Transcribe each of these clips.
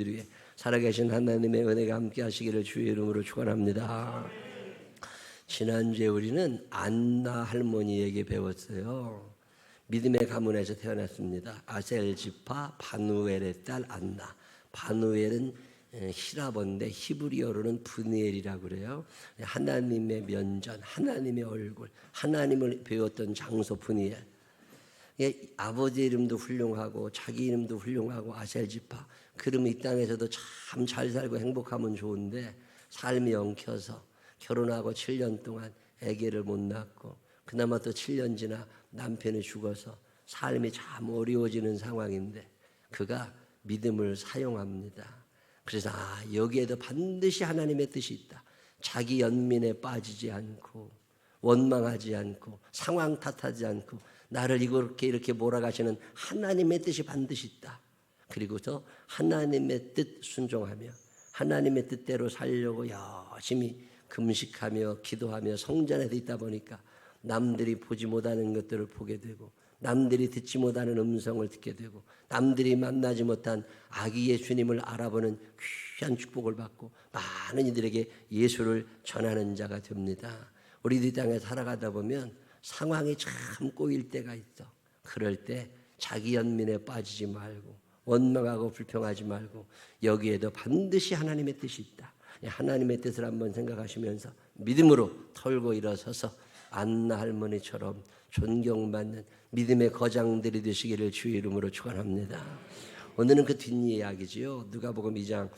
위해 살아계신 하나님의 은혜가 함께 하시기를 주의 이름으로 축원합니다. 지난주에 우리는 안나 할머니에게 배웠어요. 믿음의 가문에서 태어났습니다. 아셀 지파 바누엘의 딸 안나. 바누엘은 히라버인데 히브리어로는 브니엘이라고 그래요. 하나님의 면전, 하나님의 얼굴, 하나님을 배웠던 장소 브니엘. 아버지 이름도 훌륭하고 자기 이름도 훌륭하고 아셀 지파. 그러면 이 땅에서도 참 잘 살고 행복하면 좋은데 삶이 엉켜서 결혼하고 7년 동안 아기를 못 낳고 그나마 또 7년 지나 남편이 죽어서 삶이 참 어려워지는 상황인데 그가 믿음을 사용합니다. 그래서 여기에도 반드시 하나님의 뜻이 있다. 자기 연민에 빠지지 않고 원망하지 않고 상황 탓하지 않고 나를 이렇게 몰아가시는 하나님의 뜻이 반드시 있다. 그리고서 하나님의 뜻 순종하며 하나님의 뜻대로 살려고 열심히 금식하며 기도하며 성전에서 있다 보니까 남들이 보지 못하는 것들을 보게 되고 남들이 듣지 못하는 음성을 듣게 되고 남들이 만나지 못한 아기 예수님을 알아보는 귀한 축복을 받고 많은 이들에게 예수를 전하는 자가 됩니다. 우리도 이 땅에 살아가다 보면 상황이 참 꼬일 때가 있어. 그럴 때 자기 연민에 빠지지 말고 원망하고 불평하지 말고 여기에도 반드시 하나님의 뜻이 있다. 하나님의 뜻을 한번 생각하시면서 믿음으로 털고 일어서서 안나 할머니처럼 존경받는 믿음의 거장들이 되시기를 주의 이름으로 축원합니다. 오늘은 그 뒷이야기지요. 누가복음 2장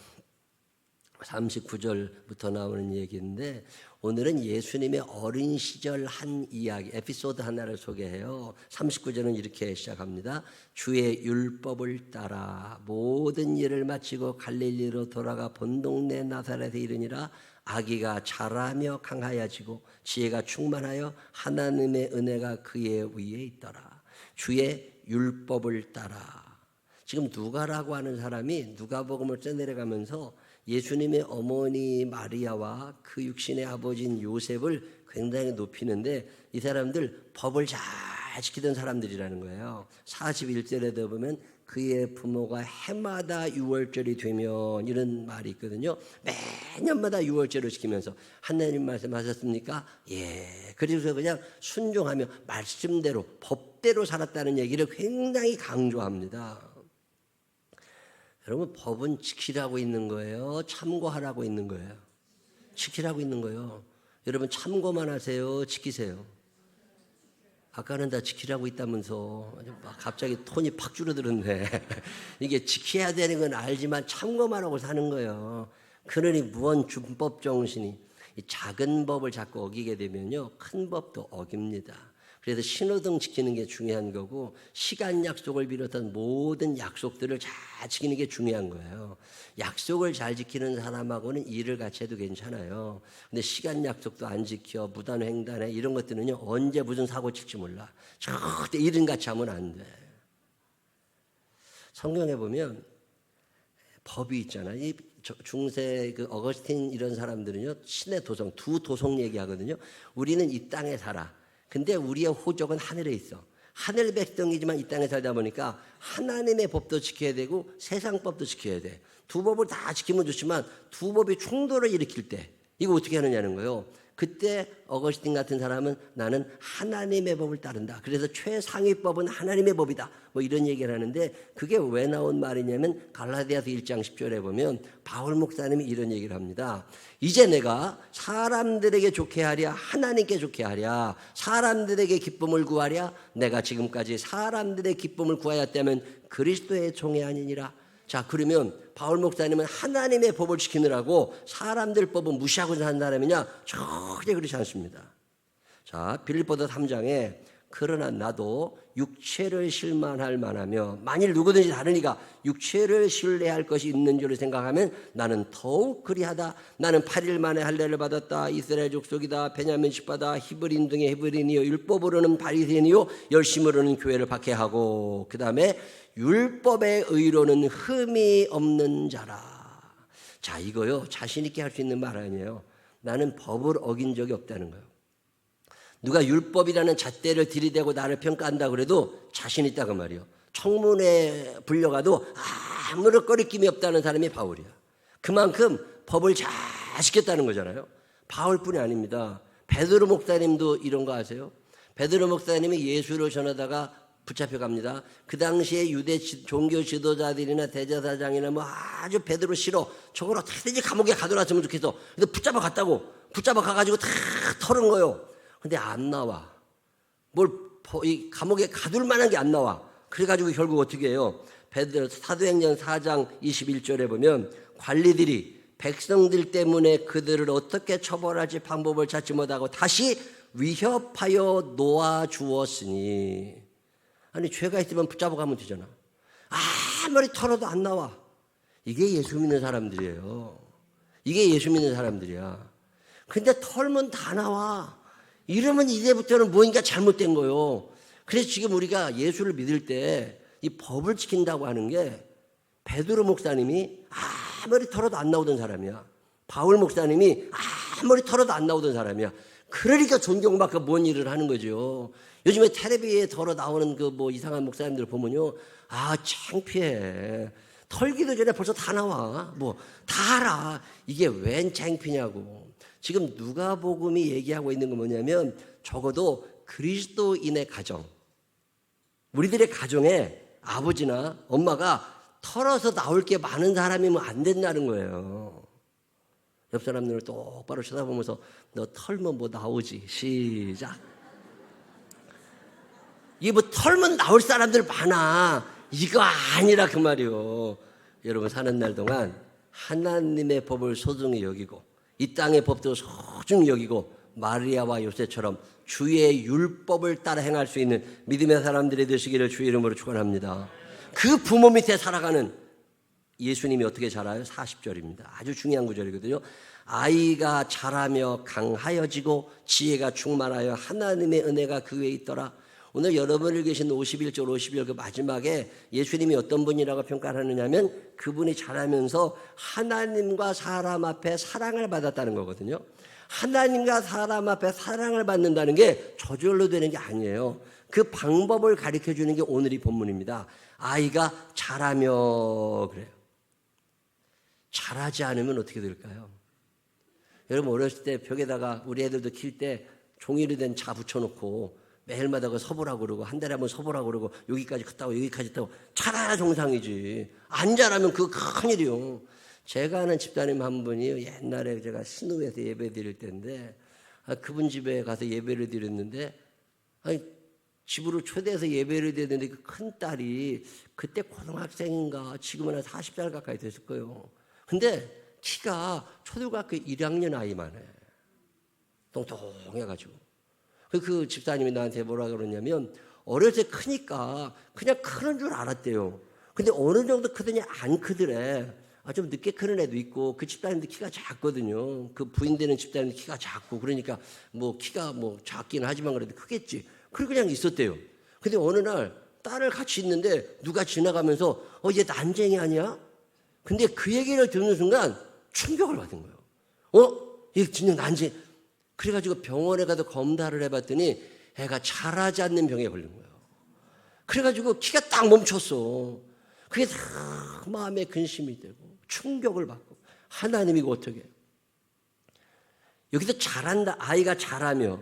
39절부터 나오는 얘기인데 오늘은 예수님의 어린 시절 한 이야기, 에피소드 하나를 소개해요. 39절은 이렇게 시작합니다. 주의 율법을 따라 모든 일을 마치고 갈릴리로 돌아가 본 동네 나사렛에 이르니라. 아기가 자라며 강하여지고 지혜가 충만하여 하나님의 은혜가 그의 위에 있더라. 주의 율법을 따라. 지금 누가라고 하는 사람이 누가복음을 써내려가면서 예수님의 어머니 마리아와 그 육신의 아버지인 요셉을 굉장히 높이는데 이 사람들 법을 잘 지키던 사람들이라는 거예요. 41절에도 보면 그의 부모가 해마다 유월절이 되면 이런 말이 있거든요. 매년마다 유월절을 지키면서 하나님 말씀하셨습니까? 예. 그래서 그냥 순종하며 말씀대로 법대로 살았다는 얘기를 굉장히 강조합니다. 여러분 법은 지키라고 있는 거예요? 참고하라고 있는 거예요? 지키라고 있는 거예요. 여러분 참고만 하세요? 지키세요? 아까는 다 지키라고 있다면서 갑자기 톤이 팍 줄어들었네. 이게 지켜야 되는 건 알지만 참고만 하고 사는 거예요. 그러니 무언 준법 정신이 작은 법을 자꾸 어기게 되면요 큰 법도 어깁니다. 그래서 신호등 지키는 게 중요한 거고 시간 약속을 비롯한 모든 약속들을 잘 지키는 게 중요한 거예요. 약속을 잘 지키는 사람하고는 일을 같이 해도 괜찮아요. 근데 시간 약속도 안 지켜 무단횡단해 이런 것들은요 언제 무슨 사고 칠지 몰라. 절대 일은 같이 하면 안 돼. 성경에 보면 법이 있잖아요. 이 중세 그 어거스틴 이런 사람들은요 신의 도성 두 도성 얘기하거든요. 우리는 이 땅에 살아. 근데 우리의 호적은 하늘에 있어. 하늘 백성이지만 이 땅에 살다 보니까 하나님의 법도 지켜야 되고 세상 법도 지켜야 돼. 두 법을 다 지키면 좋지만 두 법이 충돌을 일으킬 때 이거 어떻게 하느냐는 거예요. 그때 어거스틴 같은 사람은 나는 하나님의 법을 따른다. 그래서 최상위법은 하나님의 법이다. 뭐 이런 얘기를 하는데 그게 왜 나온 말이냐면 갈라디아서 1장 10절에 보면 바울 목사님이 이런 얘기를 합니다. 이제 내가 사람들에게 좋게 하랴 하나님께 좋게 하랴 사람들에게 기쁨을 구하랴 내가 지금까지 사람들의 기쁨을 구하였다면 그리스도의 종이 아니니라. 자 그러면 바울 목사님은 하나님의 법을 지키느라고 사람들 법은 무시하고 사는 사람이냐? 절대 그렇지 않습니다. 자 빌립보서 3장에 그러나 나도 육체를 실만할 만하며 만일 누구든지 다른 이가 육체를 신뢰할 것이 있는 줄을 생각하면 나는 더욱 그리하다. 나는 8일 만에 할례를 받았다. 이스라엘 족속이다. 베냐민 집파다. 히브리인 중에 히브리인이요 율법으로는 바리새인이요 열심으로는 교회를 박해하고 그 다음에 율법의 의로는 흠이 없는 자라. 자 이거요 자신 있게 할 수 있는 말 아니에요. 나는 법을 어긴 적이 없다는 거예요. 누가 율법이라는 잣대를 들이대고 나를 평가한다 그래도 자신 있다고 말이에요. 청문회 불려가도 아무런 꺼리낌이 없다는 사람이 바울이야. 그만큼 법을 잘 지켰다는 거잖아요. 바울뿐이 아닙니다. 베드로 목사님도 이런 거 아세요? 베드로 목사님이 예수를 전하다가 붙잡혀갑니다. 그 당시에 유대 종교 지도자들이나 대제사장이나 뭐 아주 베드로 싫어. 저걸 어떻게든지 감옥에 가둬놨으면 좋겠어. 근데 붙잡아 갔다고. 붙잡아 가가지고 다 털은 거예요. 근데 안 나와. 이 감옥에 가둘 만한 게 안 나와. 그래가지고 결국 어떻게 해요? 사도행전 4장 21절에 보면 관리들이 백성들 때문에 그들을 어떻게 처벌할지 방법을 찾지 못하고 다시 위협하여 놓아주었으니. 아니 죄가 있으면 붙잡아 가면 되잖아. 아무리 털어도 안 나와. 이게 예수 믿는 사람들이에요. 이게 예수 믿는 사람들이야. 근데 털면 다 나와. 이러면 이제부터는 뭔가 잘못된 거예요. 그래서 지금 우리가 예수를 믿을 때 이 법을 지킨다고 하는 게 베드로 목사님이 아무리 털어도 안 나오던 사람이야. 바울 목사님이 아무리 털어도 안 나오던 사람이야. 그러니까 존경받고 뭔 일을 하는 거죠. 요즘에 텔레비에 털어 나오는 그 뭐 이상한 목사님들 보면요. 창피해. 털기도 전에 벌써 다 나와. 뭐 다 알아. 이게 웬 창피냐고. 지금 누가복음이 얘기하고 있는 건 뭐냐면 적어도 그리스도인의 가정. 우리들의 가정에 아버지나 엄마가 털어서 나올 게 많은 사람이면 안 된다는 거예요. 옆 사람 눈을 똑바로 쳐다보면서 너 털면 뭐 나오지. 시작. 이게 뭐 털면 나올 사람들 많아. 이거 아니라 그 말이요. 여러분 사는 날 동안 하나님의 법을 소중히 여기고 이 땅의 법도 소중히 여기고 마리아와 요셉처럼 주의 율법을 따라 행할 수 있는 믿음의 사람들이 되시기를 주의 이름으로 축원합니다. 그 부모 밑에 살아가는 예수님이 어떻게 자라요? 40절입니다. 아주 중요한 구절이거든요. 아이가 자라며 강하여지고 지혜가 충만하여 하나님의 은혜가 그 위에 있더라. 오늘 여러분을 계신 51절 52절 그 마지막에 예수님이 어떤 분이라고 평가를 하느냐면 그분이 자라면서 하나님과 사람 앞에 사랑을 받았다는 거거든요. 하나님과 사람 앞에 사랑을 받는다는 게 저절로 되는 게 아니에요. 그 방법을 가르쳐 주는 게 오늘 이 본문입니다. 아이가 자라며 그래요. 자라지 않으면 어떻게 될까요? 여러분 어렸을 때 벽에다가 우리 애들도 킬 때 종이로 된 자 붙여놓고 매일마다 그 서보라고 그러고 한 달에 한번 서보라고 그러고 여기까지 갔다고 여기까지 갔다고 자라야 정상이지. 안 자라면 그거 큰일이요. 제가 아는 집사님 한 분이 옛날에 제가 신우에서 예배 드릴 때인데 그분 집에 가서 예배를 드렸는데 집으로 초대해서 예배를 드렸는데 그 큰딸이 그때 고등학생인가 지금은 한 40살 가까이 됐을 거예요. 근데 키가 초등학교 1학년 아이만 해. 똥똥해가지고. 그 집사님이 나한테 뭐라 그러냐면 어렸을 때 크니까 그냥 크는 줄 알았대요. 근데 어느 정도 크더니 안 크더래. 좀 늦게 크는 애도 있고 그 집사님도 키가 작거든요. 그 부인 되는 집사님도 키가 작고 그러니까 뭐 키가 뭐 작기는 하지만 그래도 크겠지. 그리고 그냥 있었대요. 근데 어느 날 딸을 같이 있는데 누가 지나가면서 얘 난쟁이 아니야? 근데 그 얘기를 듣는 순간 충격을 받은 거예요. 얘 진짜 난쟁이. 그래가지고 병원에 가서 검사를 해봤더니 애가 자라지 않는 병에 걸린 거예요. 그래가지고 키가 딱 멈췄어. 그게 다 마음에 근심이 되고 충격을 받고 하나님이 이거 어떻게 해요? 여기서 자란다, 아이가 자라며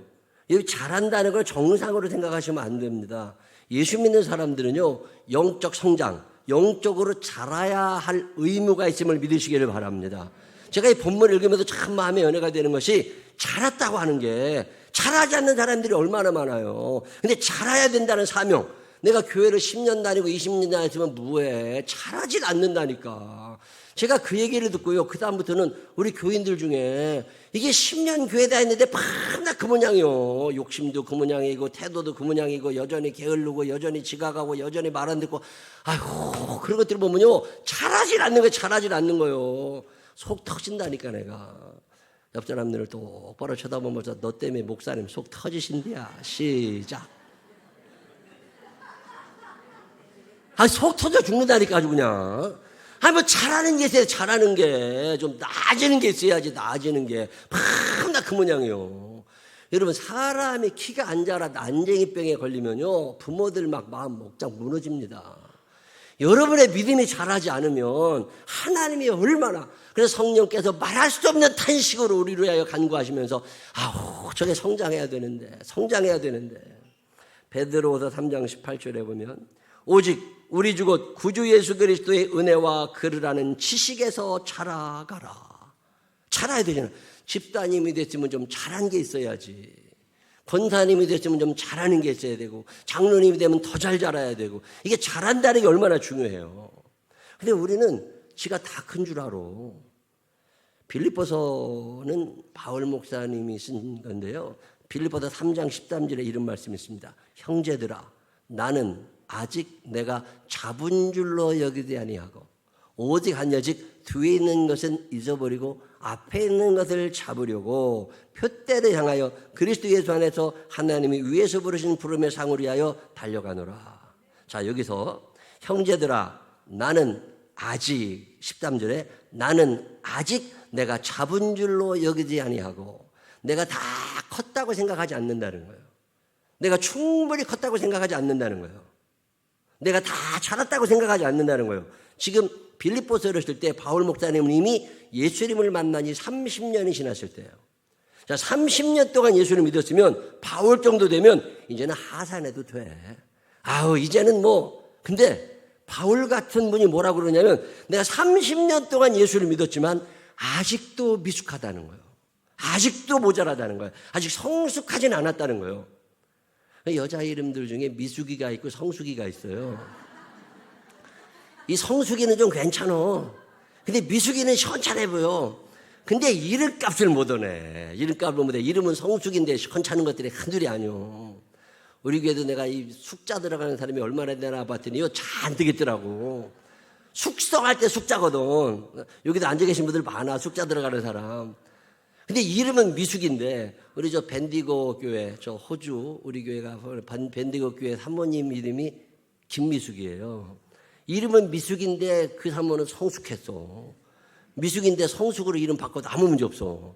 여기 자란다는 걸 정상으로 생각하시면 안 됩니다. 예수 믿는 사람들은요 영적 성장, 영적으로 자라야 할 의무가 있음을 믿으시기를 바랍니다. 제가 이 본문을 읽으면서 참 마음에 연애가 되는 것이 자랐다고 하는 게 자라지 않는 사람들이 얼마나 많아요. 근데 자라야 된다는 사명. 내가 교회를 10년 다니고 20년 다녔으면 뭐해. 자라질 않는다니까. 제가 그 얘기를 듣고요. 그 다음부터는 우리 교인들 중에 이게 10년 교회 다녔는데 맨날 그 모양이요. 욕심도 그 모양이고 태도도 그 모양이고 여전히 게을르고 여전히 지각하고 여전히 말 안 듣고 아이고 그런 것들 보면요. 자라질 않는 거예요. 자라질 않는 거예요. 속 터진다니까 내가. 옆 사람들을 똑바로 쳐다보면서 너 때문에 목사님 속 터지신대야. 시작. 속 터져 죽는다니까 아주 그냥. 뭐 잘하는 게 있어야 잘하는 게 좀 나아지는 게 있어야지 나아지는 게 맨날 그 모양이에요. 여러분 사람이 키가 안 자라 난쟁이병에 걸리면요 부모들 막 마음 목장 무너집니다. 여러분의 믿음이 자라지 않으면 하나님이 얼마나, 그래서 성령께서 말할 수 없는 탄식으로 우리를 위하여 간구하시면서 저게 성장해야 되는데. 베드로후서 3장 18절에 보면 오직 우리 주 곧 구주 예수 그리스도의 은혜와 그를 아는 지식에서 자라가라. 자라야 되잖아요. 집사님이 됐으면 좀 잘한 게 있어야지. 권사님이 됐으면 좀 잘하는 게 있어야 되고, 장로님이 되면 더 잘 자라야 되고, 이게 잘한다는 게 얼마나 중요해요. 근데 우리는 지가 다 큰 줄 알아. 빌립보서는 바울 목사님이 쓴 건데요, 빌립보서 3장 13절에 이런 말씀이 있습니다. 형제들아, 나는 아직 내가 잡은 줄로 여기지 아니하고 오직 한여직 뒤에 있는 것은 잊어버리고 앞에 있는 것을 잡으려고 표대를 향하여 그리스도 예수 안에서 하나님이 위에서 부르신 부름의 상을 위하여 달려가노라. 자, 여기서 형제들아, 나는 아직 13절에 나는 아직 내가 잡은 줄로 여기지 아니하고, 내가 다 컸다고 생각하지 않는다는 거예요. 내가 충분히 컸다고 생각하지 않는다는 거예요. 내가 다 자랐다고 생각하지 않는다는 거예요. 지금 빌립보서를 쓸 때 바울 목사님은 이미 예수님을 만난 지 30년이 지났을 때예요. 자, 30년 동안 예수를 믿었으면 바울 정도 되면 이제는 하산해도 돼. 이제는 근데 바울 같은 분이 뭐라고 그러냐면, 내가 30년 동안 예수를 믿었지만 아직도 미숙하다는 거예요. 아직도 모자라다는 거예요. 아직 성숙하진 않았다는 거예요. 여자 이름들 중에 미숙이가 있고 성숙이가 있어요. 이 성숙이는 좀 괜찮아. 근데 미숙이는 시원찮아 보여. 근데 이름값을 못 얻네. 이름값을 못 해. 이름은 성숙인데 시원찮은 것들이 한둘이 아니오. 우리 교회도 내가 이 숙자 들어가는 사람이 얼마나 되나 봤더니요, 잔뜩 있더라고. 숙성할 때 숙자거든. 여기도 앉아 계신 분들 많아, 숙자 들어가는 사람. 근데 이름은 미숙인데, 우리 저 밴디고 교회, 저 호주 우리 교회가 밴디고 교회 사모님 이름이 김미숙이에요. 이름은 미숙인데 그 사모는 성숙했어. 미숙인데 성숙으로 이름 바꿔도 아무 문제 없어.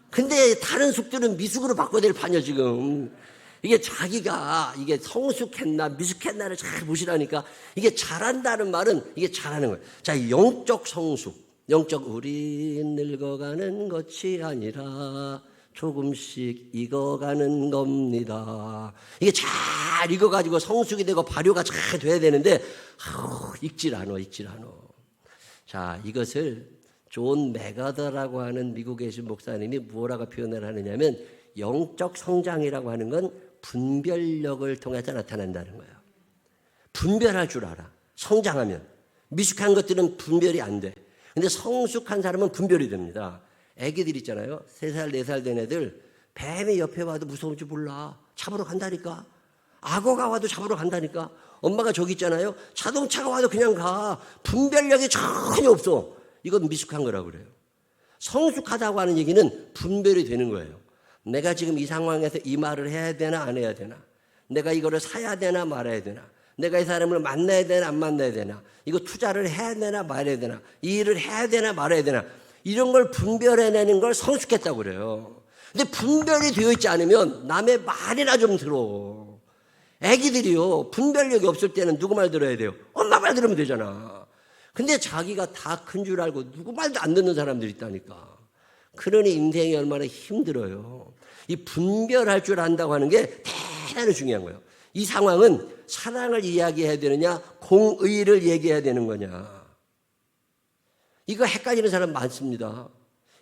근데 다른 숙들은 미숙으로 바꿔야 될 판이야 지금. 이게 자기가 이게 성숙했나 미숙했나를 잘 보시라니까. 이게 잘한다는 말은 이게 잘하는 거예요. 자, 영적 성숙, 영적 우리 늙어가는 것이 아니라 조금씩 익어가는 겁니다. 이게 잘 익어가지고 성숙이 되고 발효가 잘 돼야 되는데 익질 않아. 자, 이것을 존 맥아더라고 하는 미국에 계신 목사님이 뭐라고 표현을 하느냐면, 영적 성장이라고 하는 건 분별력을 통해서 나타난다는 거예요. 분별할 줄 알아. 성장하면. 미숙한 것들은 분별이 안 돼. 근데 성숙한 사람은 분별이 됩니다. 애기들 있잖아요. 3살, 4살 된 애들, 뱀이 옆에 와도 무서운지 몰라. 잡으러 간다니까. 악어가 와도 잡으러 간다니까. 엄마가 저기 있잖아요. 자동차가 와도 그냥 가. 분별력이 전혀 없어. 이건 미숙한 거라고 그래요. 성숙하다고 하는 얘기는 분별이 되는 거예요. 내가 지금 이 상황에서 이 말을 해야 되나 안 해야 되나, 내가 이거를 사야 되나 말아야 되나, 내가 이 사람을 만나야 되나 안 만나야 되나, 이거 투자를 해야 되나 말아야 되나, 이 일을 해야 되나 말아야 되나, 이런 걸 분별해내는 걸 성숙했다고 그래요. 근데 분별이 되어 있지 않으면 남의 말이나 좀 들어. 애기들이요, 분별력이 없을 때는 누구 말 들어야 돼요? 엄마 말 들으면 되잖아. 근데 자기가 다 큰 줄 알고 누구 말도 안 듣는 사람들이 있다니까. 그러니 인생이 얼마나 힘들어요. 이 분별할 줄 안다고 하는 게 대단히 중요한 거예요. 이 상황은 사랑을 이야기해야 되느냐, 공의를 얘기해야 되는 거냐. 이거 헷갈리는 사람 많습니다.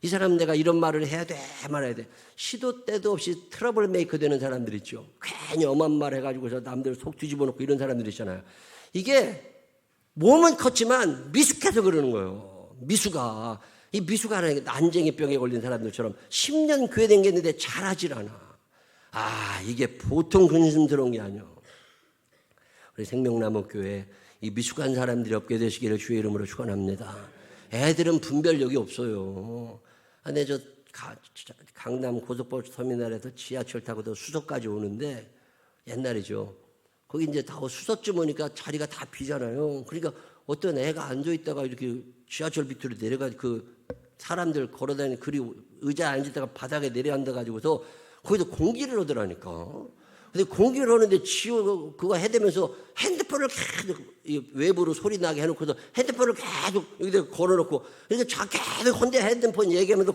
이 사람 내가 이런 말을 해야 돼 말아야 돼. 시도 때도 없이 트러블 메이커 되는 사람들 있죠. 괜히 엄한 말 해가지고서 남들 속 뒤집어 놓고 이런 사람들 있잖아요. 이게 몸은 컸지만 미숙해서 그러는 거예요. 미숙아. 이 미숙하라는 게 난쟁이병에 걸린 사람들처럼 10년 교회 다녔는데 잘하질 않아. 이게 보통 근심스러운 게 아니야. 우리 생명나무 교회 이 미숙한 사람들이 없게 되시기를 주의 이름으로 축원합니다. 애들은 분별력이 없어요. 근데 저 강남 고속버스 터미널에서 지하철 타고 수서까지 오는데, 옛날이죠. 거기 이제 다 수서쯤 오니까 자리가 다 비잖아요. 그러니까 어떤 애가 앉아있다가 이렇게 지하철 밑으로 내려가, 그 사람들 걸어다니는 그리 의자에 앉았다가 바닥에 내려앉아가지고서 거기서 공기를 얻으라니까. 근데 공기를 하는데 지호 그거 해대면서 핸드폰을 계속 외부로 소리 나게 해놓고서 핸드폰을 계속 여기다 걸어놓고 이렇게 계속 혼자 핸드폰 얘기하면서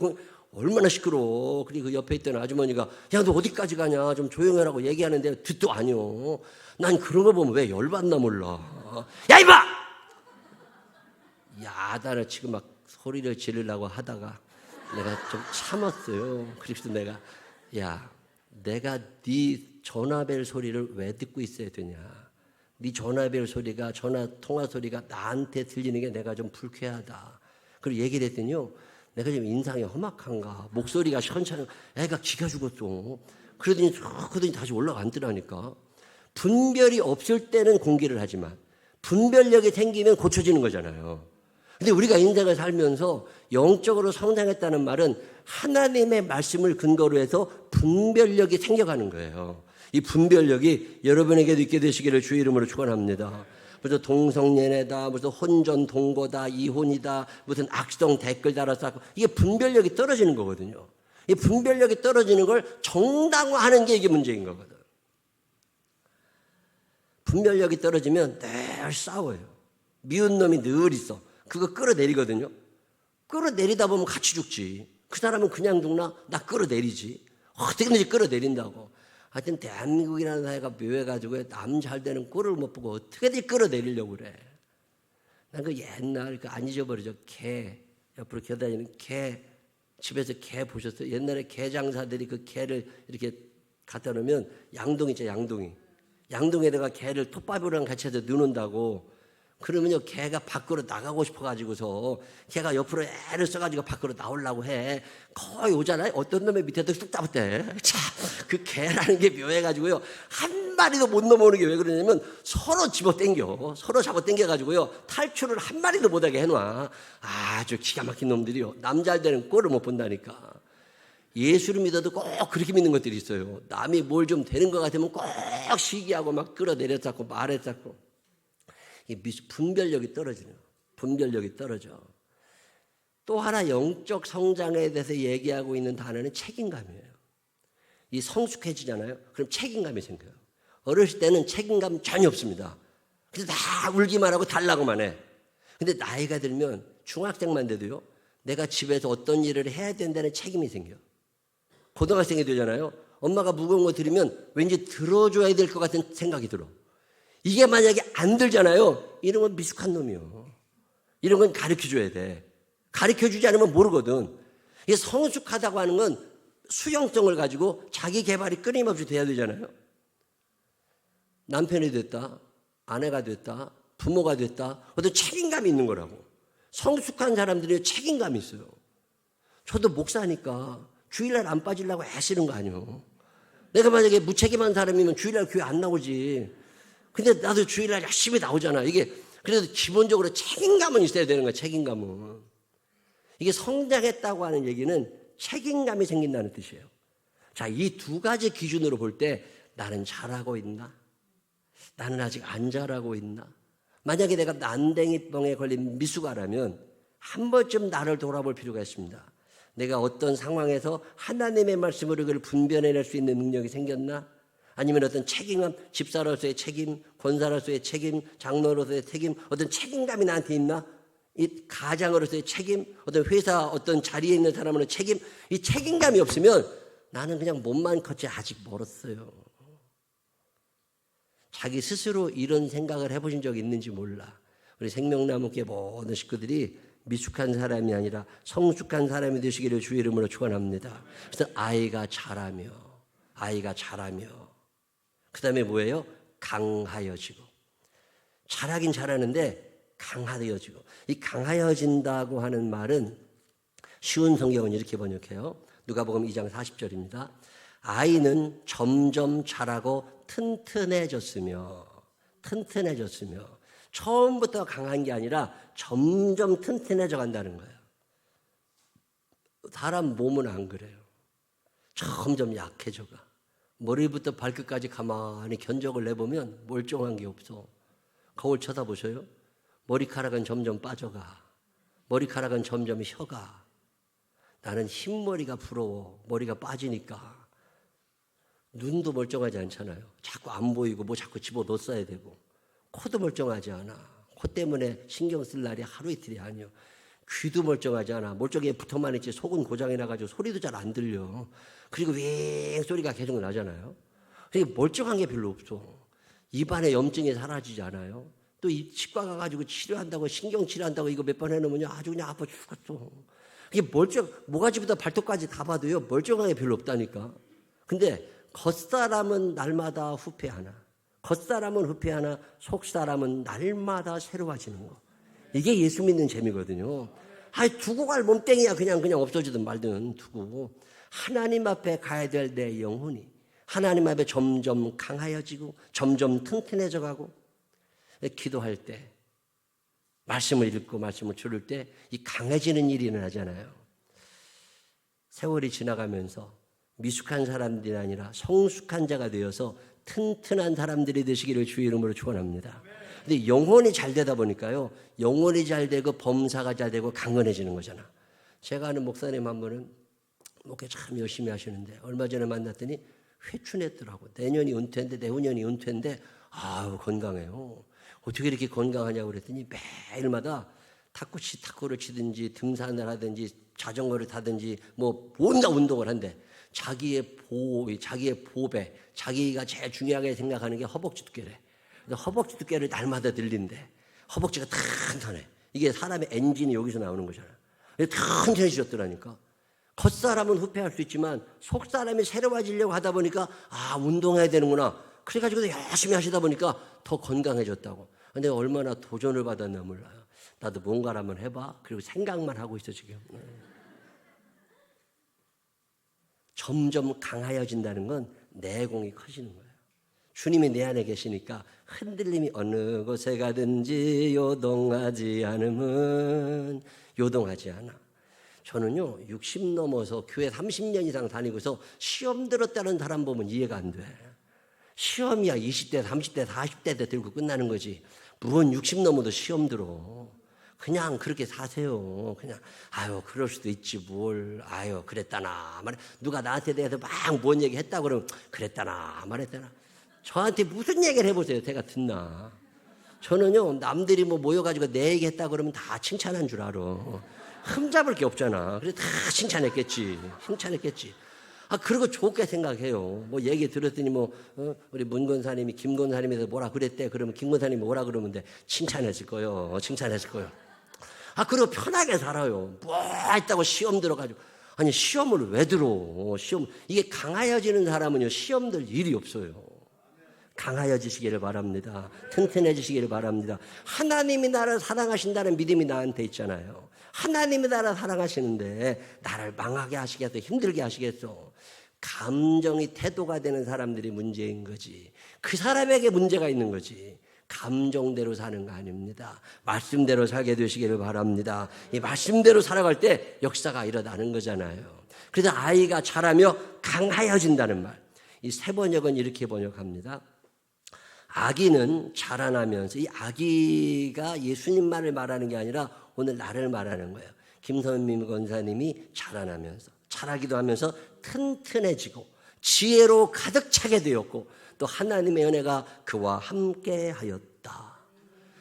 얼마나 시끄러워. 그리고 그 옆에 있던 아주머니가 야, 너 어디까지 가냐, 좀 조용하라고 얘기하는데 듣도 아니요. 난 그런 거 보면 왜 열받나 몰라. 야, 이봐! 야단을 치고 막 소리를 지르려고 하다가 내가 좀 참았어요. 그래서 내가 네 전화벨 소리를 왜 듣고 있어야 되냐. 네 전화벨 소리가, 통화 소리가 나한테 들리는 게 내가 좀 불쾌하다. 그리고 얘기를 했더니요, 내가 지금 인상이 험악한가, 목소리가 시원찮은, 애가 기가 죽었어. 그러더니 다시 올라가더라니까. 분별이 없을 때는 공개를 하지만 분별력이 생기면 고쳐지는 거잖아요. 근데 우리가 인생을 살면서 영적으로 성장했다는 말은 하나님의 말씀을 근거로 해서 분별력이 생겨가는 거예요. 이 분별력이 여러분에게도 있게 되시기를 주의 이름으로 축원합니다. 무슨 동성연애다, 무슨 혼전 동거다, 이혼이다, 무슨 악성 댓글 달아서 이게 분별력이 떨어지는 거거든요. 이 분별력이 떨어지는 걸 정당화하는 게 이게 문제인 거거든. 분별력이 떨어지면 늘 싸워요. 미운 놈이 늘 있어. 그거 끌어내리거든요. 끌어내리다 보면 같이 죽지. 그 사람은 그냥 죽나? 나 끌어내리지. 어떻게든지 끌어내린다고. 하여튼 대한민국이라는 사회가 묘해가지고 남 잘 되는 꼴을 못 보고 어떻게든 끌어내리려고 그래. 난 그 옛날 안 잊어버리죠. 개, 옆으로 기어다니는 개, 집에서 개 보셨어요? 옛날에 개 장사들이 그 개를 이렇게 갖다 놓으면 양동이 있죠, 양동이. 양동에다가 개를 톱밥이랑 같이 해서 넣는다고. 그러면요, 개가 밖으로 나가고 싶어가지고서 개가 옆으로 애를 써가지고 밖으로 나오려고 해. 거의 오잖아요. 어떤 놈의 밑에도 쑥 잡았대. 자, 그 개라는 게 묘해가지고요, 한 마리도 못 넘어오는 게 왜 그러냐면 서로 집어당겨. 서로 잡아당겨가지고요, 탈출을 한 마리도 못하게 해놔. 아주 기가 막힌 놈들이요. 남잘 되는 꼴을 못 본다니까. 예수를 믿어도 꼭 그렇게 믿는 것들이 있어요. 남이 뭘 좀 되는 것 같으면 꼭 시기하고 막 끌어내렸었고 말했었고. 분별력이 떨어지는 거예요. 분별력이 떨어져. 또 하나 영적 성장에 대해서 얘기하고 있는 단어는 책임감이에요. 이 성숙해지잖아요. 그럼 책임감이 생겨요. 어렸을 때는 책임감 전혀 없습니다. 그래서 다 울기만 하고 달라고만 해. 근데 나이가 들면 중학생만 돼도요, 내가 집에서 어떤 일을 해야 된다는 책임이 생겨. 고등학생이 되잖아요. 엄마가 무거운 거 들으면 왠지 들어줘야 될 것 같은 생각이 들어. 이게 만약에 안 들잖아요. 이런 건 미숙한 놈이요. 이런 건 가르쳐줘야 돼. 가르쳐주지 않으면 모르거든. 이게 성숙하다고 하는 건 수용성을 가지고 자기 개발이 끊임없이 돼야 되잖아요. 남편이 됐다, 아내가 됐다, 부모가 됐다, 어떤 책임감이 있는 거라고. 성숙한 사람들이 책임감이 있어요. 저도 목사니까 주일날 안 빠지려고 애쓰는 거 아니에요. 내가 만약에 무책임한 사람이면 주일날 교회 안 나오지. 근데 나도 주일날 열심히 나오잖아. 이게 그래도 기본적으로 책임감은 있어야 되는 거야. 책임감은. 이게 성장했다고 하는 얘기는 책임감이 생긴다는 뜻이에요. 자, 이 두 가지 기준으로 볼 때 나는 잘하고 있나? 나는 아직 안 잘하고 있나? 만약에 내가 난댕이병에 걸린 미숙아라면 한 번쯤 나를 돌아볼 필요가 있습니다. 내가 어떤 상황에서 하나님의 말씀으로 그걸 분별해낼 수 있는 능력이 생겼나? 아니면 어떤 책임감, 집사로서의 책임, 권사로서의 책임, 장로로서의 책임, 어떤 책임감이 나한테 있나? 이 가장으로서의 책임, 어떤 회사 어떤 자리에 있는 사람으로의 책임, 이 책임감이 없으면 나는 그냥 몸만 컸지 아직 멀었어요. 자기 스스로 이런 생각을 해보신 적 있는지 몰라. 우리 생명나무교회 모든 식구들이 미숙한 사람이 아니라 성숙한 사람이 되시기를 주의 이름으로 축원합니다. 그래서 아이가 자라며 그 다음에 뭐예요? 강하여지고. 잘하긴 잘하는데 강하여지고. 이 강하여진다고 하는 말은 쉬운 성경은 이렇게 번역해요. 누가복음 2장 40절입니다. 아이는 점점 자라고 튼튼해졌으며 처음부터 강한 게 아니라 점점 튼튼해져 간다는 거예요. 사람 몸은 안 그래요. 점점 약해져가. 머리부터 발끝까지 가만히 견적을 내보면 멀쩡한 게 없어. 거울 쳐다보셔요. 머리카락은 점점 빠져가. 머리카락은 점점 혀가. 나는 흰머리가 부러워. 머리가 빠지니까. 눈도 멀쩡하지 않잖아요. 자꾸 안 보이고 뭐 자꾸 집어넣었어야 되고, 코도 멀쩡하지 않아. 코 때문에 신경 쓸 날이 하루 이틀이 아니요. 귀도 멀쩡하지 않아. 멀쩡해 붙어만 있지 속은 고장이 나가지고 소리도 잘 안 들려. 그리고 윙 소리가 계속 나잖아요. 그러니까 멀쩡한 게 별로 없어. 입안에 염증이 사라지지 않아요. 또 이 치과 가가지고 치료한다고 신경 치료한다고 이거 몇 번 해놓으면 아주 그냥 아파 죽겠어. 이게 모가지부터 발톱까지 다 봐도요 멀쩡한 게 별로 없다니까. 근데 겉사람은 날마다 후패하나, 겉사람은 후패하나 속사람은 날마다 새로워지는 거. 이게 예수 믿는 재미거든요. 두고 갈 몸뚱이야 그냥 없어지든 말든 두고 하나님 앞에 가야 될 내 영혼이 하나님 앞에 점점 강하여지고 점점 튼튼해져 가고, 기도할 때 말씀을 읽고 말씀을 들을 때 이 강해지는 일이 일어나잖아요. 세월이 지나가면서 미숙한 사람들이 아니라 성숙한 자가 되어서 튼튼한 사람들이 되시기를 주의 이름으로 축원합니다. 근데 영혼이 잘 되다 보니까요, 영혼이 잘 되고 범사가 잘 되고 강건해지는 거잖아. 제가 아는 목사님 한 분은 목회 참 열심히 하시는데 얼마 전에 만났더니 회춘했더라고. 내년이 은퇴인데 내후년이 은퇴인데 아우 건강해요. 어떻게 이렇게 건강하냐고 그랬더니 매일마다 탁구를 치든지 등산을 하든지 자전거를 타든지 뭐 온갖 운동을 한대. 자기의 보배, 자기가 제일 중요하게 생각하는 게 허벅지 두께래. 허벅지 두께를 날마다 늘린대. 허벅지가 튼튼해. 이게 사람의 엔진이 여기서 나오는 거잖아. 튼튼해지셨더라니까. 겉사람은 후패할 수 있지만 속사람이 새로워지려고 하다 보니까 운동해야 되는구나. 그래가지고 열심히 하시다 보니까 더 건강해졌다고. 근데 얼마나 도전을 받았나 몰라요. 나도 뭔가를 한번 해봐. 그리고 생각만 하고 있어 지금. 점점 강하여진다는 건 내공이 커지는 거예요. 주님이 내 안에 계시니까 흔들림이 어느 곳에 가든지 요동하지 않으면 요동하지 않아. 저는요 60 넘어서 교회 30년 이상 다니고서 시험 들었다는 사람 보면 이해가 안 돼. 시험이야 20대, 30대, 40대 때 들고 끝나는 거지. 무슨 60 넘어도 시험 들어. 그냥 그렇게 사세요. 그냥 그럴 수도 있지 뭘. 그랬다나 말해. 누가 나한테 대해서 막 뭔 얘기 했다고 그러면 그랬다나 말했다나. 저한테 무슨 얘기를 해보세요. 제가 듣나. 저는요 남들이 뭐 모여가지고 내 얘기 했다고 그러면 다 칭찬한 줄 알아. 흠잡을 게 없잖아. 그래서 다 칭찬했겠지. 그리고 좋게 생각해요. 뭐 얘기 들었더니 우리 문 권사님이 김 권사님에서 뭐라 그랬대. 그러면 김 권사님이 뭐라 그러면 돼. 칭찬했을 거요. 그리고 편하게 살아요. 뭐 있다고 시험 들어가지고. 아니 시험을 왜 들어. 이게 강하여지는 사람은요 시험 들 일이 없어요. 강하여지시기를 바랍니다. 튼튼해지시기를 바랍니다. 하나님이 나를 사랑하신다는 믿음이 나한테 있잖아요. 하나님이 나를 사랑하시는데 나를 망하게 하시겠어, 힘들게 하시겠어. 감정이 태도가 되는 사람들이 문제인 거지. 그 사람에게 문제가 있는 거지. 감정대로 사는 거 아닙니다. 말씀대로 살게 되시기를 바랍니다. 이 말씀대로 살아갈 때 역사가 일어나는 거잖아요. 그래서 아이가 자라며 강하여진다는 말. 이 새 번역은 이렇게 번역합니다. 아기는 자라나면서, 이 아기가 예수님만을 말하는 게 아니라 오늘 나를 말하는 거예요. 김선민 권사님이 자라나면서, 자라기도 하면서 튼튼해지고 지혜로 가득 차게 되었고 또 하나님의 은혜가 그와 함께 하였다.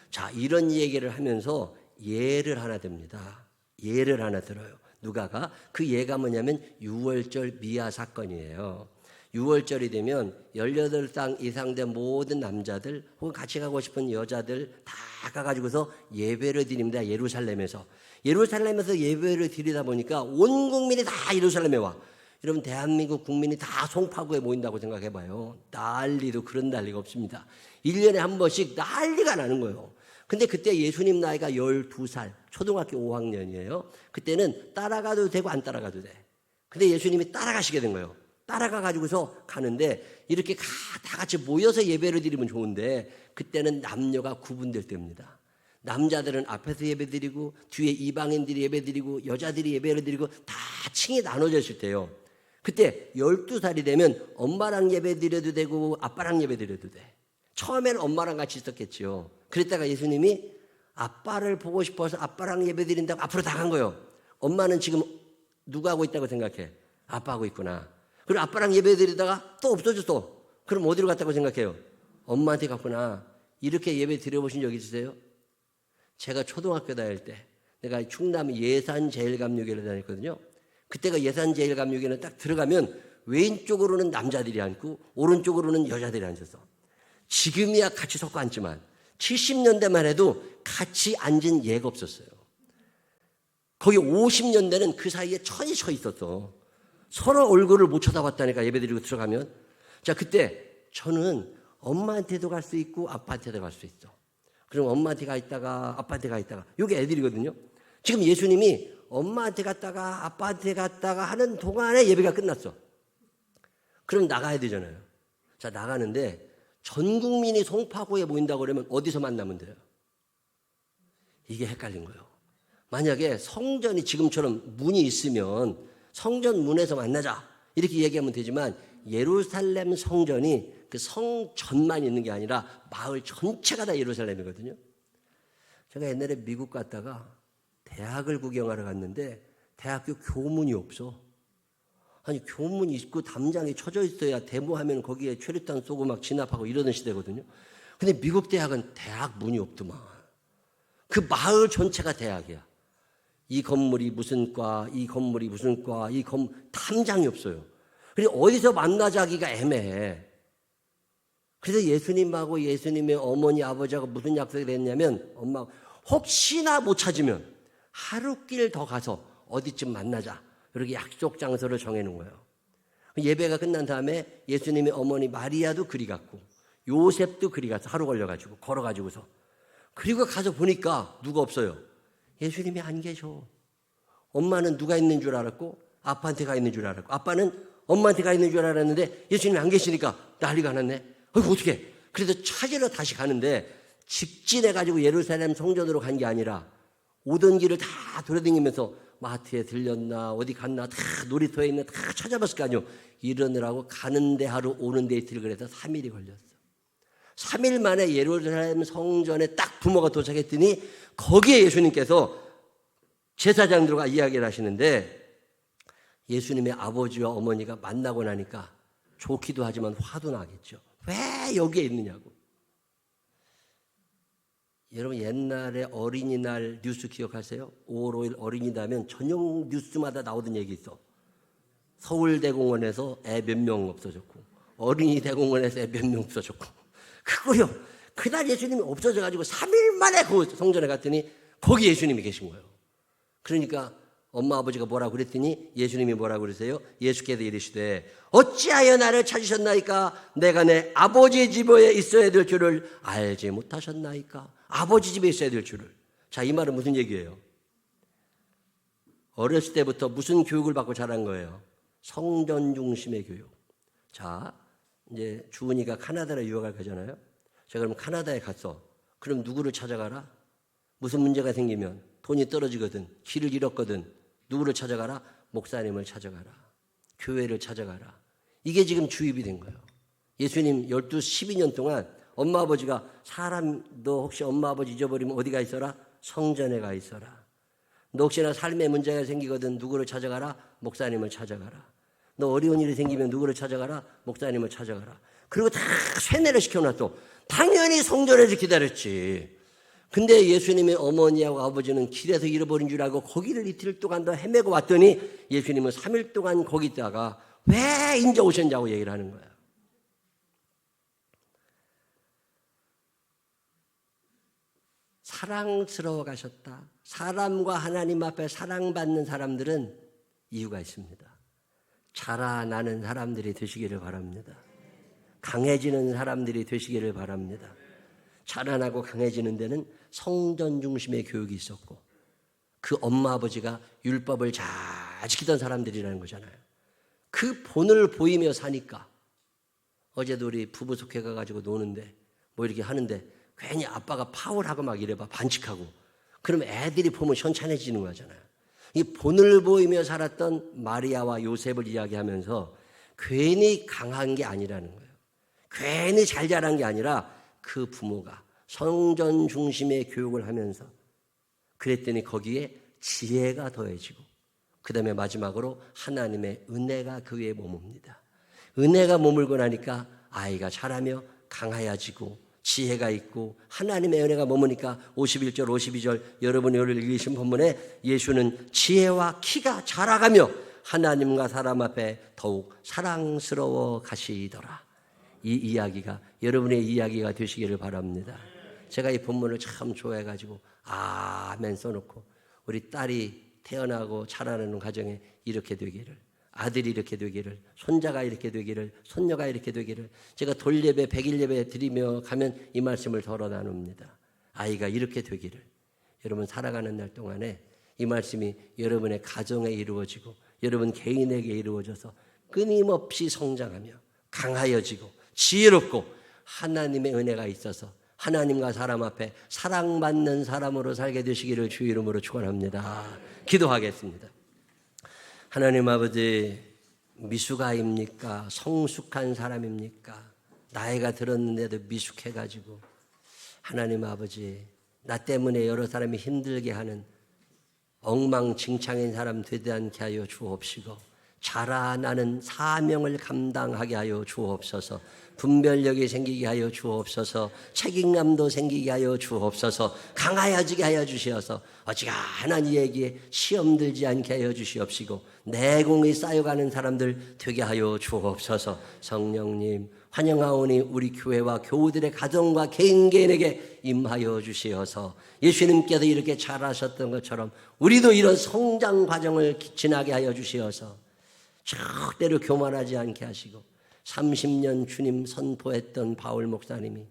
자, 이런 얘기를 하면서 예를 하나 듭니다. 예를 하나 들어요. 누가가? 그 예가 뭐냐면 6월절 미아 사건이에요. 6월절이 되면 18살 이상 된 모든 남자들 혹은 같이 가고 싶은 여자들 다 가가지고서 예배를 드립니다. 예루살렘에서 예배를 드리다 보니까 온 국민이 다 예루살렘에 와. 여러분 대한민국 국민이 다 송파구에 모인다고 생각해봐요. 난리도 그런 난리가 없습니다. 1년에 한 번씩 난리가 나는 거예요. 근데 그때 예수님 나이가 12살, 초등학교 5학년이에요. 그때는 따라가도 되고 안 따라가도 돼. 근데 예수님이 따라가시게 된 거예요. 따라가가지고서 가는데 이렇게 다 같이 모여서 예배를 드리면 좋은데 그때는 남녀가 구분될 때입니다. 남자들은 앞에서 예배드리고 뒤에 이방인들이 예배드리고 여자들이 예배를 드리고 다 층이 나눠져 있을 때요. 그때 12살이 되면 엄마랑 예배드려도 되고 아빠랑 예배드려도 돼. 처음에는 엄마랑 같이 있었겠죠. 그랬다가 예수님이 아빠를 보고 싶어서 아빠랑 예배드린다고 앞으로 다 간 거예요. 엄마는 지금 누가 하고 있다고 생각해? 아빠하고 있구나. 그리고 아빠랑 예배 드리다가 또 없어졌어. 그럼 어디로 갔다고 생각해요? 엄마한테 갔구나. 이렇게 예배 드려보신 적 있으세요? 제가 초등학교 다닐 때 내가 충남 예산제일감리교회를 다녔거든요. 그때가 예산제일감리교회는 딱 들어가면 왼쪽으로는 남자들이 앉고 오른쪽으로는 여자들이 앉았어. 지금이야 같이 섞어 앉지만 70년대만 해도 같이 앉은 예가 없었어요. 거기 50년대는 그 사이에 천이 쳐 있었어. 서로 얼굴을 못 쳐다봤다니까 예배드리고 들어가면. 자, 그때 저는 엄마한테도 갈 수 있고 아빠한테도 갈 수 있어. 그럼 엄마한테 가 있다가 아빠한테 가 있다가 이게 애들이거든요. 지금 예수님이 엄마한테 갔다가 아빠한테 갔다가 하는 동안에 예배가 끝났어. 그럼 나가야 되잖아요. 자, 나가는데 전 국민이 송파구에 모인다고 그러면 어디서 만나면 돼요? 이게 헷갈린 거예요. 만약에 성전이 지금처럼 문이 있으면 성전 문에서 만나자 이렇게 얘기하면 되지만 예루살렘 성전이 그 성전만 있는 게 아니라 마을 전체가 다 예루살렘이거든요. 제가 옛날에 미국 갔다가 대학을 구경하러 갔는데 대학교 교문이 없어. 아니 교문이 있고 담장이 쳐져 있어야 데모하면 거기에 최루탄 쏘고 막 진압하고 이러던 시대거든요. 근데 미국 대학은 대학 문이 없더만. 그 마을 전체가 대학이야. 이 건물이 무슨 과, 이 건물이 무슨 과, 담장이 없어요. 그리고 어디서 만나자기가 애매해. 그래서 예수님하고 예수님의 어머니 아버지하고 무슨 약속이 됐냐면 엄마 혹시나 못 찾으면 하루길 더 가서 어디쯤 만나자. 이렇게 약속 장소를 정해놓은 거예요. 예배가 끝난 다음에 예수님의 어머니 마리아도 그리 갔고 요셉도 그리 갔어. 하루 걸려가지고 걸어가지고서. 그리고 가서 보니까 누가 없어요. 예수님이 안 계셔. 엄마는 누가 있는 줄 알았고 아빠한테 가 있는 줄 알았고 아빠는 엄마한테 가 있는 줄 알았는데 예수님이 안 계시니까 난리가 났네. 어떻게? 그래서 찾으러 다시 가는데 직진해가지고 예루살렘 성전으로 간 게 아니라 오던 길을 다 돌아다니면서 마트에 들렸나 어디 갔나 다 놀이터에 있나 다 찾아봤을 거 아니에요. 이러느라고 가는데 하루 오는데 이틀 그래서 3일이 걸렸어. 3일 만에 예루살렘 성전에 딱 부모가 도착했더니 거기에 예수님께서 제사장들과 이야기를 하시는데 예수님의 아버지와 어머니가 만나고 나니까 좋기도 하지만 화도 나겠죠. 왜 여기에 있느냐고. 여러분 옛날에 어린이날 뉴스 기억하세요? 5월 5일 어린이날면 저녁 뉴스마다 나오던 얘기 있어. 서울대공원에서 애 몇 명 없어졌고 어린이대공원에서 애 몇 명 없어졌고 그거요. 그날 예수님이 없어져가지고 3일 만에 그 성전에 갔더니 거기 예수님이 계신 거예요. 그러니까 엄마 아버지가 뭐라고 그랬더니 예수님이 뭐라고 그러세요? 예수께서 이르시되 어찌하여 나를 찾으셨나이까? 내가 내 아버지 집에 있어야 될 줄을 알지 못하셨나이까? 아버지 집에 있어야 될 줄을. 자, 이 말은 무슨 얘기예요? 어렸을 때부터 무슨 교육을 받고 자란 거예요? 성전 중심의 교육. 자, 이제 주은이가 카나다로 유학을 가잖아요. 자, 그럼 카나다에 갔어. 그럼 누구를 찾아가라? 무슨 문제가 생기면 돈이 떨어지거든, 길을 잃었거든. 누구를 찾아가라? 목사님을 찾아가라. 교회를 찾아가라. 이게 지금 주입이 된 거예요. 예수님 12년 동안 엄마 아버지가 너 혹시 엄마 아버지 잊어버리면 어디 가 있어라? 성전에 가 있어라. 너 혹시나 삶에 문제가 생기거든 누구를 찾아가라? 목사님을 찾아가라. 너 어려운 일이 생기면 누구를 찾아가라? 목사님을 찾아가라. 그리고 다 세뇌를 시켜놨어. 당연히 성전에서 기다렸지. 근데 예수님의 어머니하고 아버지는 길에서 잃어버린 줄 알고 거기를 이틀 동안 더 헤매고 왔더니 예수님은 3일 동안 거기 있다가 왜 인제 오셨냐고 얘기를 하는 거야. 사랑스러워 가셨다. 사람과 하나님 앞에 사랑받는 사람들은 이유가 있습니다. 자라나는 사람들이 되시기를 바랍니다. 강해지는 사람들이 되시기를 바랍니다. 자라나고 강해지는 데는 성전 중심의 교육이 있었고 그 엄마 아버지가 율법을 잘 지키던 사람들이라는 거잖아요. 그 본을 보이며 사니까 어제도 우리 부부 속회 가가지고 노는데 뭐 이렇게 하는데 괜히 아빠가 파울하고 막 이래봐 반칙하고 그러면 애들이 보면 현찬해지는 거잖아요. 이 본을 보이며 살았던 마리아와 요셉을 이야기하면서 괜히 강한 게 아니라는 거예요. 괜히 잘 자란 게 아니라 그 부모가 성전 중심의 교육을 하면서 그랬더니 거기에 지혜가 더해지고 그 다음에 마지막으로 하나님의 은혜가 그 위에 머뭅니다. 은혜가 머물고 나니까 아이가 자라며 강하여지고 지혜가 있고 하나님의 은혜가 머무니까 51절 52절 여러분이 오늘 읽으신 본문에 예수는 지혜와 키가 자라가며 하나님과 사람 앞에 더욱 사랑스러워 가시더라. 이 이야기가 여러분의 이야기가 되시기를 바랍니다. 제가 이 본문을 참 좋아해가지고 아멘 써놓고 우리 딸이 태어나고 자라는 가정에 이렇게 되기를, 아들이 이렇게 되기를, 손자가 이렇게 되기를, 손녀가 이렇게 되기를, 제가 돌예배, 백일예배 드리며 가면 이 말씀을 덜어 나눕니다. 아이가 이렇게 되기를. 여러분 살아가는 날 동안에 이 말씀이 여러분의 가정에 이루어지고 여러분 개인에게 이루어져서 끊임없이 성장하며 강하여지고 지혜롭고 하나님의 은혜가 있어서 하나님과 사람 앞에 사랑받는 사람으로 살게 되시기를 주의 이름으로 축원합니다. 기도하겠습니다. 하나님 아버지, 미숙아입니까? 성숙한 사람입니까? 나이가 들었는데도 미숙해가지고 하나님 아버지, 나 때문에 여러 사람이 힘들게 하는 엉망진창인 사람 되지 않게 하여 주옵시고 자라나는 사명을 감당하게 하여 주옵소서. 분별력이 생기게 하여 주옵소서. 책임감도 생기게 하여 주옵소서. 강하여지게 하여 주시어서 어지간한 이에게 시험 들지 않게 하여 주시옵시고 내공이 쌓여가는 사람들 되게 하여 주옵소서. 성령님 환영하오니 우리 교회와 교우들의 가정과 개인 개인에게 임하여 주시어서 예수님께서 이렇게 잘하셨던 것처럼 우리도 이런 성장 과정을 지나게 하여 주시어서 절대로 교만하지 않게 하시고 30년 주님 선포했던 바울 목사님이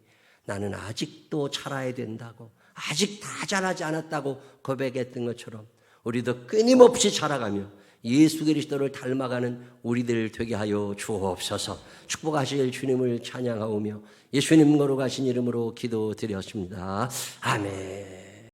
나는 아직도 자라야 된다고, 아직 다 자라지 않았다고 고백했던 것처럼 우리도 끊임없이 자라가며 예수 그리스도를 닮아가는 우리들 되게 하여 주옵소서. 축복하실 주님을 찬양하오며 예수님 거룩하신 이름으로 기도드렸습니다. 아멘.